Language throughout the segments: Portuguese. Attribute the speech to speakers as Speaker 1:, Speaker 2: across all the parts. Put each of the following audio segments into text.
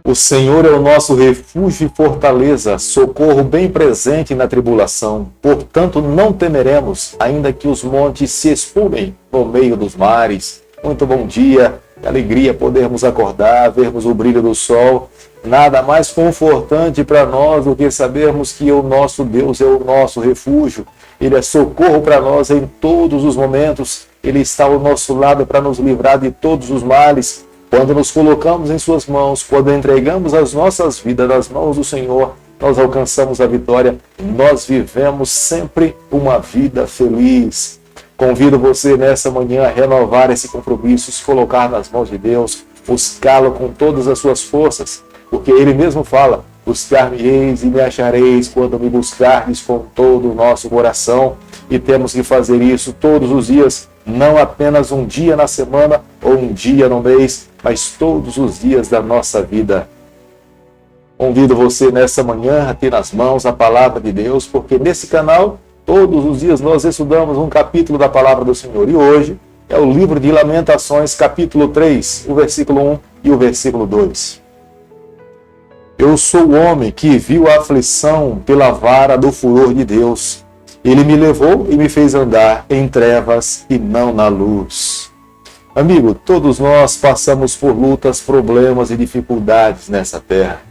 Speaker 1: O Senhor é o nosso refúgio e fortaleza, socorro bem presente na tribulação. Portanto, não temeremos, ainda que os montes se expurem no meio dos mares. Muito bom dia, que alegria podermos acordar, vermos o brilho do sol. Nada mais confortante para nós do que sabermos que o nosso Deus é o nosso refúgio. Ele é socorro para nós em todos os momentos. Ele está ao nosso lado para nos livrar de todos os males. Quando nos colocamos em suas mãos, quando entregamos as nossas vidas nas mãos do Senhor, nós alcançamos a vitória. Nós vivemos sempre uma vida feliz. Convido você nessa manhã a renovar esse compromisso, se colocar nas mãos de Deus, buscá-lo com todas as suas forças, porque Ele mesmo fala: buscar-me-eis e me achareis quando me buscardes com todo o nosso coração. E temos que fazer isso todos os dias, não apenas um dia na semana ou um dia no mês, mas todos os dias da nossa vida. Convido você nessa manhã a ter nas mãos a palavra de Deus, porque nesse canal, todos os dias nós estudamos um capítulo da palavra do Senhor. E hoje é o livro de Lamentações, capítulo 3, o versículo 1 e o versículo 2. Eu sou o homem que viu a aflição pela vara do furor de Deus. Ele me levou e me fez andar em trevas e não na luz. Amigo, todos nós passamos por lutas, problemas e dificuldades nessa terra.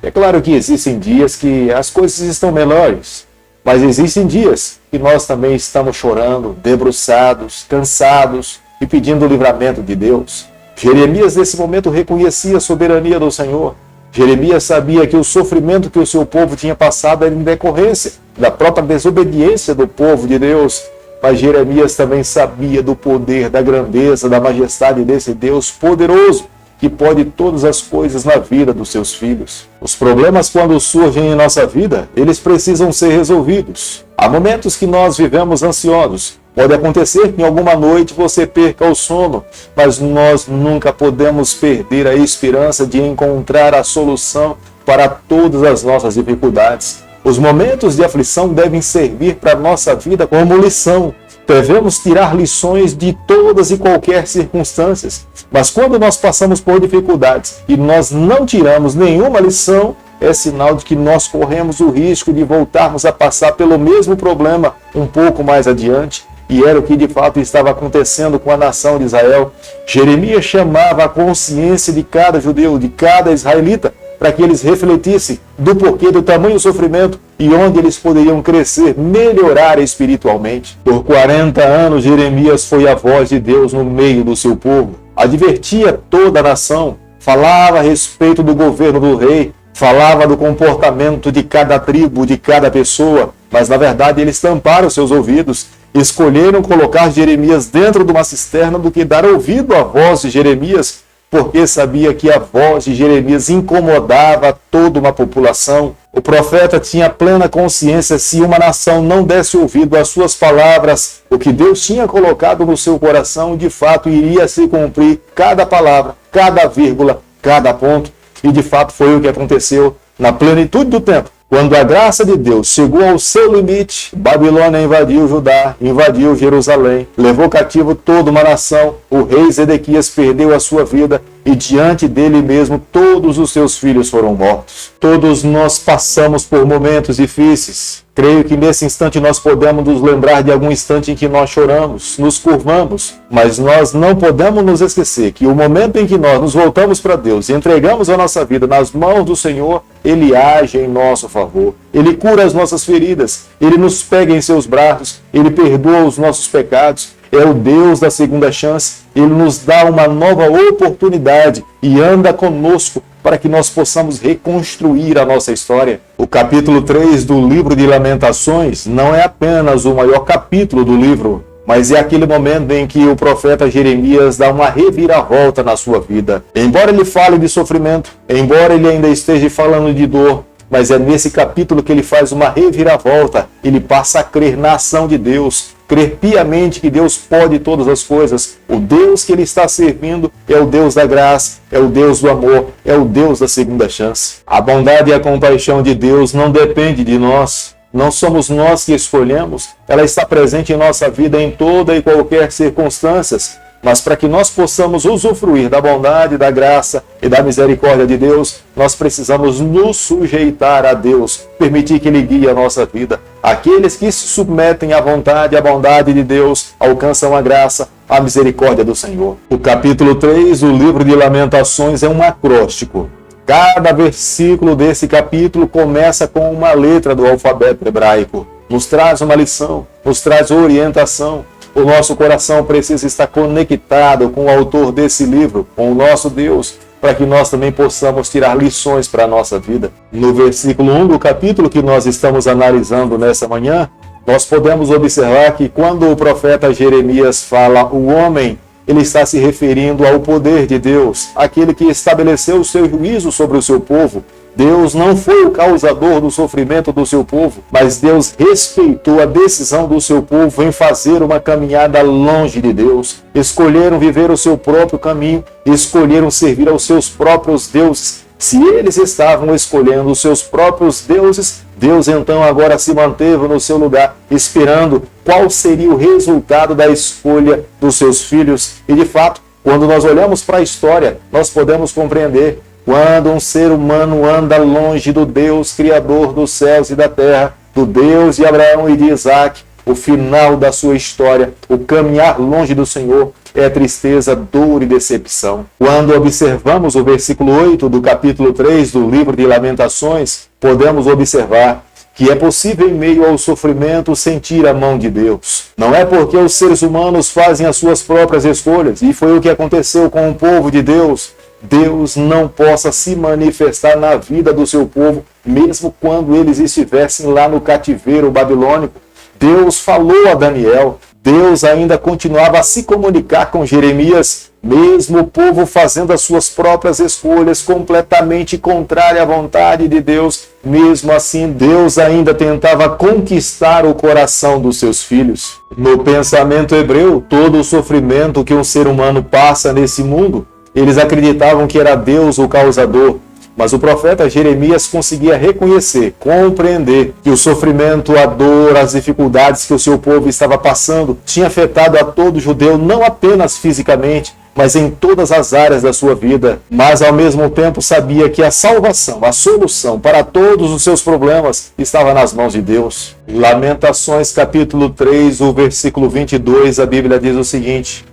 Speaker 1: É claro que existem dias que as coisas estão melhores, mas existem dias que nós também estamos chorando, debruçados, cansados e pedindo o livramento de Deus. Jeremias, nesse momento, reconhecia a soberania do Senhor. Jeremias sabia que o sofrimento que o seu povo tinha passado era em decorrência da própria desobediência do povo de Deus. Mas Jeremias também sabia do poder, da grandeza, da majestade desse Deus poderoso, que pode todas as coisas na vida dos seus filhos. Os problemas, quando surgem em nossa vida, eles precisam ser resolvidos. Há momentos que nós vivemos ansiosos. Pode acontecer que em alguma noite você perca o sono, mas nós nunca podemos perder a esperança de encontrar a solução para todas as nossas dificuldades. Os momentos de aflição devem servir para a nossa vida como lição. Devemos tirar lições de todas e qualquer circunstâncias. Mas quando nós passamos por dificuldades e nós não tiramos nenhuma lição, é sinal de que nós corremos o risco de voltarmos a passar pelo mesmo problema um pouco mais adiante. E era o que de fato estava acontecendo com a nação de Israel. Jeremias chamava a consciência de cada judeu, de cada israelita, para que eles refletissem do porquê do tamanho sofrimento e onde eles poderiam crescer, melhorar espiritualmente. Por 40 anos, Jeremias foi a voz de Deus no meio do seu povo. Advertia toda a nação, falava a respeito do governo do rei, falava do comportamento de cada tribo, de cada pessoa, mas na verdade eles tamparam seus ouvidos. Escolheram colocar Jeremias dentro de uma cisterna do que dar ouvido à voz de Jeremias, porque sabia que a voz de Jeremias incomodava toda uma população. O profeta tinha plena consciência: se uma nação não desse ouvido às suas palavras, o que Deus tinha colocado no seu coração, de fato iria se cumprir cada palavra, cada vírgula, cada ponto. E de fato foi o que aconteceu na plenitude do tempo. Quando a graça de Deus chegou ao seu limite, Babilônia invadiu Judá, invadiu Jerusalém, levou cativo toda uma nação. O rei Zedequias perdeu a sua vida e diante dele mesmo todos os seus filhos foram mortos. Todos nós passamos por momentos difíceis. Creio que nesse instante nós podemos nos lembrar de algum instante em que nós choramos, nos curvamos, mas nós não podemos nos esquecer que o momento em que nós nos voltamos para Deus e entregamos a nossa vida nas mãos do Senhor, Ele age em nosso favor. Ele cura as nossas feridas, Ele nos pega em seus braços, Ele perdoa os nossos pecados. É o Deus da segunda chance. Ele nos dá uma nova oportunidade e anda conosco para que nós possamos reconstruir a nossa história. O capítulo 3 do livro de Lamentações não é apenas o maior capítulo do livro, mas é aquele momento em que o profeta Jeremias dá uma reviravolta na sua vida. Embora ele fale de sofrimento, embora ele ainda esteja falando de dor, mas é nesse capítulo que ele faz uma reviravolta. Ele passa a crer na ação de Deus, crer piamente que Deus pode todas as coisas. O Deus que ele está servindo é o Deus da graça, é o Deus do amor, é o Deus da segunda chance. A bondade e a compaixão de Deus não depende de nós. Não somos nós que escolhemos. Ela está presente em nossa vida em toda e qualquer circunstância. Mas para que nós possamos usufruir da bondade, da graça e da misericórdia de Deus, nós precisamos nos sujeitar a Deus, permitir que Ele guie a nossa vida. Aqueles que se submetem à vontade e à bondade de Deus alcançam a graça, a misericórdia do Senhor. O capítulo 3 do livro de Lamentações é um acróstico. Cada versículo desse capítulo começa com uma letra do alfabeto hebraico. Nos traz uma lição, nos traz orientação. O nosso coração precisa estar conectado com o autor desse livro, com o nosso Deus, para que nós também possamos tirar lições para a nossa vida. No versículo 1 do capítulo que nós estamos analisando nessa manhã, nós podemos observar que quando o profeta Jeremias fala o homem, ele está se referindo ao poder de Deus, aquele que estabeleceu o seu juízo sobre o seu povo. Deus não foi o causador do sofrimento do seu povo, mas Deus respeitou a decisão do seu povo em fazer uma caminhada longe de Deus. Escolheram viver o seu próprio caminho, escolheram servir aos seus próprios deuses. Se eles estavam escolhendo os seus próprios deuses, Deus então agora se manteve no seu lugar, esperando qual seria o resultado da escolha dos seus filhos. E de fato, quando nós olhamos para a história, nós podemos compreender quando um ser humano anda longe do Deus Criador dos céus e da terra, do Deus de Abraão e de Isaac, o final da sua história, o caminhar longe do Senhor, é tristeza, dor e decepção. Quando observamos o versículo 8 do capítulo 3 do livro de Lamentações, podemos observar que é possível, em meio ao sofrimento, sentir a mão de Deus. Não é porque os seres humanos fazem as suas próprias escolhas, e foi o que aconteceu com o povo de Deus, Deus não possa se manifestar na vida do seu povo, mesmo quando eles estivessem lá no cativeiro babilônico. Deus falou a Daniel, Deus ainda continuava a se comunicar com Jeremias, mesmo o povo fazendo as suas próprias escolhas completamente contrárias à vontade de Deus. Mesmo assim, Deus ainda tentava conquistar o coração dos seus filhos. No pensamento hebreu, todo o sofrimento que um ser humano passa nesse mundo, eles acreditavam que era Deus o causador, mas o profeta Jeremias conseguia reconhecer, compreender que o sofrimento, a dor, as dificuldades que o seu povo estava passando tinha afetado a todo judeu, não apenas fisicamente, mas em todas as áreas da sua vida. Mas ao mesmo tempo sabia que a salvação, a solução para todos os seus problemas estava nas mãos de Deus. Lamentações capítulo 3, o versículo 22, a Bíblia diz o seguinte: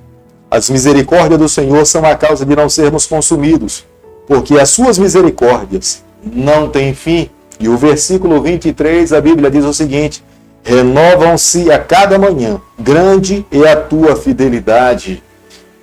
Speaker 1: as misericórdias do Senhor são a causa de não sermos consumidos, porque as suas misericórdias não têm fim. E o versículo 23, a Bíblia diz o seguinte: renovam-se a cada manhã, grande é a tua fidelidade.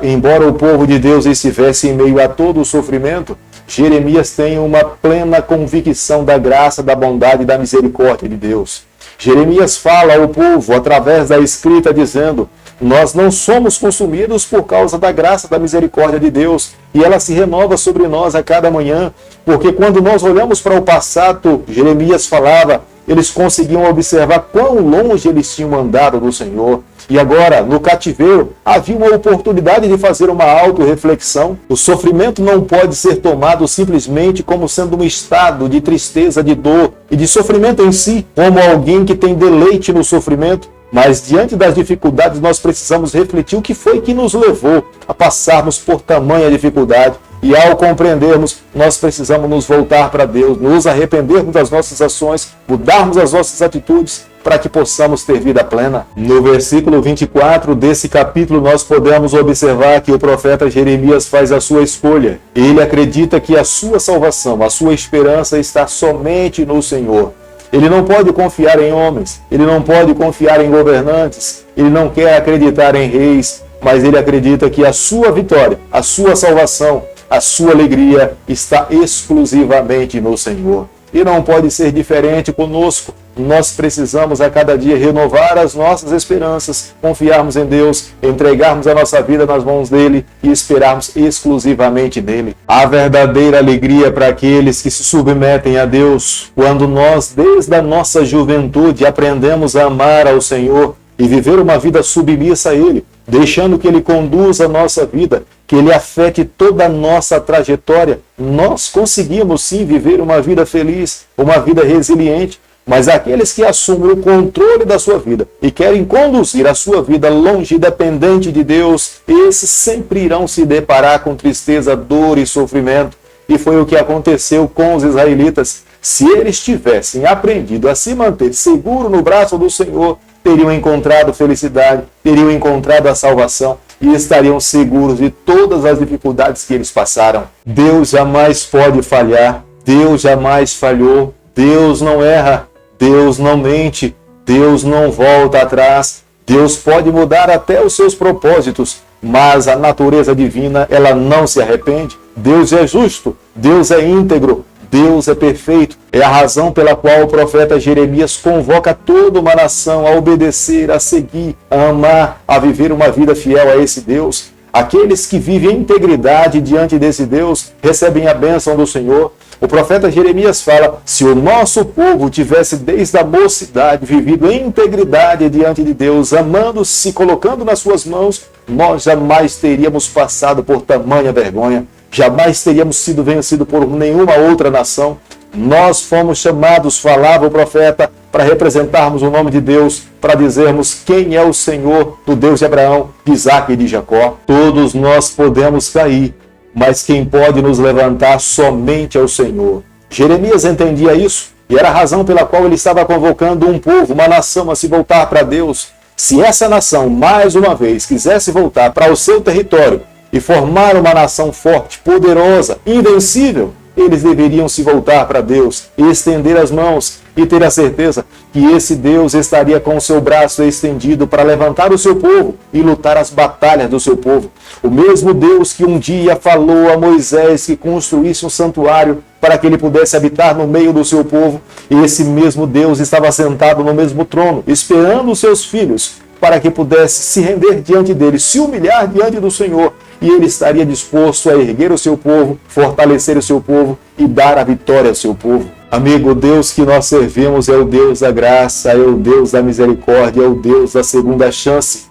Speaker 1: Embora o povo de Deus estivesse em meio a todo o sofrimento, Jeremias tem uma plena convicção da graça, da bondade e da misericórdia de Deus. Jeremias fala ao povo através da escrita dizendo: nós não somos consumidos por causa da graça, da misericórdia de Deus, e ela se renova sobre nós a cada manhã, porque quando nós olhamos para o passado, Jeremias falava, eles conseguiam observar quão longe eles tinham andado do Senhor. E agora, no cativeiro, havia uma oportunidade de fazer uma autorreflexão. O sofrimento não pode ser tomado simplesmente como sendo um estado de tristeza, de dor e de sofrimento em si, como alguém que tem deleite no sofrimento. Mas diante das dificuldades nós precisamos refletir o que foi que nos levou a passarmos por tamanha dificuldade. E ao compreendermos, nós precisamos nos voltar para Deus, nos arrependermos das nossas ações, mudarmos as nossas atitudes para que possamos ter vida plena. No versículo 24 desse capítulo nós podemos observar que o profeta Jeremias faz a sua escolha. Ele acredita que a sua salvação, a sua esperança está somente no Senhor. Ele não pode confiar em homens, ele não pode confiar em governantes, ele não quer acreditar em reis, mas ele acredita que a sua vitória, a sua salvação, a sua alegria está exclusivamente no Senhor. E não pode ser diferente conosco. Nós precisamos a cada dia renovar as nossas esperanças, confiarmos em Deus, entregarmos a nossa vida nas mãos dele e esperarmos exclusivamente nele. A verdadeira alegria para aqueles que se submetem a Deus, quando nós, desde a nossa juventude, aprendemos a amar ao Senhor e viver uma vida submissa a Ele, deixando que Ele conduza a nossa vida, que Ele afete toda a nossa trajetória, nós conseguimos sim viver uma vida feliz, uma vida resiliente, Mas aqueles que assumem o controle da sua vida e querem conduzir a sua vida longe, dependente de Deus, esses sempre irão se deparar com tristeza, dor e sofrimento. E foi o que aconteceu com os israelitas. Se eles tivessem aprendido a se manter seguro no braço do Senhor, teriam encontrado felicidade, teriam encontrado a salvação e estariam seguros de todas as dificuldades que eles passaram. Deus jamais pode falhar, Deus jamais falhou, Deus não erra, Deus não mente, Deus não volta atrás, Deus pode mudar até os seus propósitos, mas a natureza divina, ela não se arrepende. Deus é justo, Deus é íntegro, Deus é perfeito. É a razão pela qual o profeta Jeremias convoca toda uma nação a obedecer, a seguir, a amar, a viver uma vida fiel a esse Deus. Aqueles que vivem em integridade diante desse Deus recebem a bênção do Senhor. O profeta Jeremias fala: se o nosso povo tivesse desde a mocidade vivido em integridade diante de Deus, amando-se, colocando nas suas mãos, nós jamais teríamos passado por tamanha vergonha. Jamais teríamos sido vencidos por nenhuma outra nação. Nós fomos chamados, falava o profeta, para representarmos o nome de Deus, para dizermos quem é o Senhor, do Deus de Abraão, de Isaac e de Jacó. Todos nós podemos cair, mas quem pode nos levantar somente é o Senhor. Jeremias entendia isso e era a razão pela qual ele estava convocando um povo, uma nação, a se voltar para Deus. Se essa nação, mais uma vez, quisesse voltar para o seu território e formar uma nação forte, poderosa, invencível, eles deveriam se voltar para Deus e estender as mãos e ter a certeza que esse Deus estaria com o seu braço estendido para levantar o seu povo e lutar as batalhas do seu povo. O mesmo Deus que um dia falou a Moisés que construísse um santuário para que ele pudesse habitar no meio do seu povo, esse mesmo Deus estava sentado no mesmo trono, esperando os seus filhos para que pudesse se render diante dele, se humilhar diante do Senhor, e ele estaria disposto a erguer o seu povo, fortalecer o seu povo e dar a vitória ao seu povo. Amigo, o Deus que nós servimos é o Deus da graça, é o Deus da misericórdia, é o Deus da segunda chance.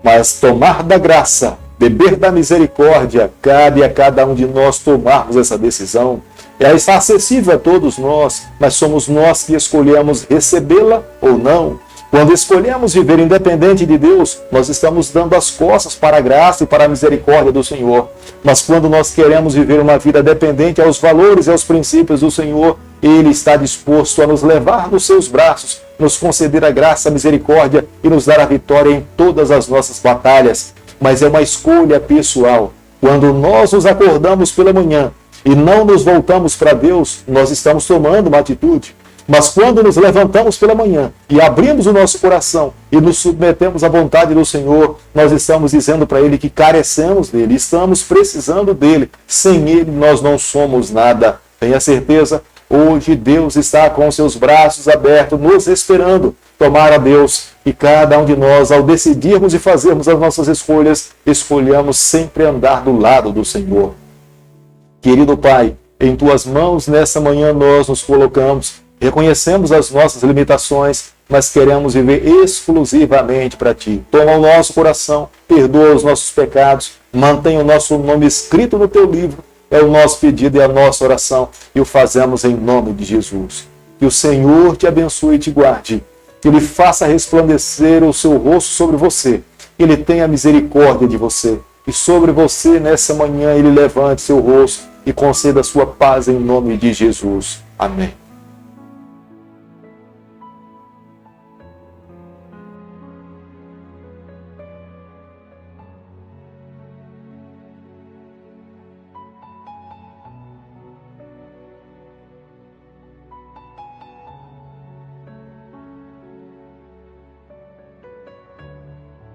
Speaker 1: Mas tomar da graça, beber da misericórdia, cabe a cada um de nós tomarmos essa decisão. Ela está acessível a todos nós, mas somos nós que escolhemos recebê-la ou não. Quando escolhemos viver independente de Deus, nós estamos dando as costas para a graça e para a misericórdia do Senhor. Mas quando nós queremos viver uma vida dependente aos valores e aos princípios do Senhor, Ele está disposto a nos levar nos seus braços, nos conceder a graça, a misericórdia e nos dar a vitória em todas as nossas batalhas. Mas é uma escolha pessoal. Quando nós nos acordamos pela manhã e não nos voltamos para Deus, nós estamos tomando uma atitude. Mas quando nos levantamos pela manhã e abrimos o nosso coração e nos submetemos à vontade do Senhor, nós estamos dizendo para Ele que carecemos dEle, estamos precisando dEle. Sem Ele nós não somos nada. Tenha certeza, hoje Deus está com seus braços abertos, nos esperando. Tomara a Deus que cada um de nós, ao decidirmos e fazermos as nossas escolhas, escolhamos sempre andar do lado do Senhor. Querido Pai, em Tuas mãos nessa manhã nós nos colocamos. Reconhecemos as nossas limitações, mas queremos viver exclusivamente para Ti. Toma o nosso coração, perdoa os nossos pecados, mantenha o nosso nome escrito no Teu livro. É o nosso pedido e a nossa oração, e o fazemos em nome de Jesus. Que o Senhor te abençoe e te guarde, que Ele faça resplandecer o seu rosto sobre você, que Ele tenha misericórdia de você, e sobre você nessa manhã Ele levante seu rosto e conceda a sua paz em nome de Jesus. Amém.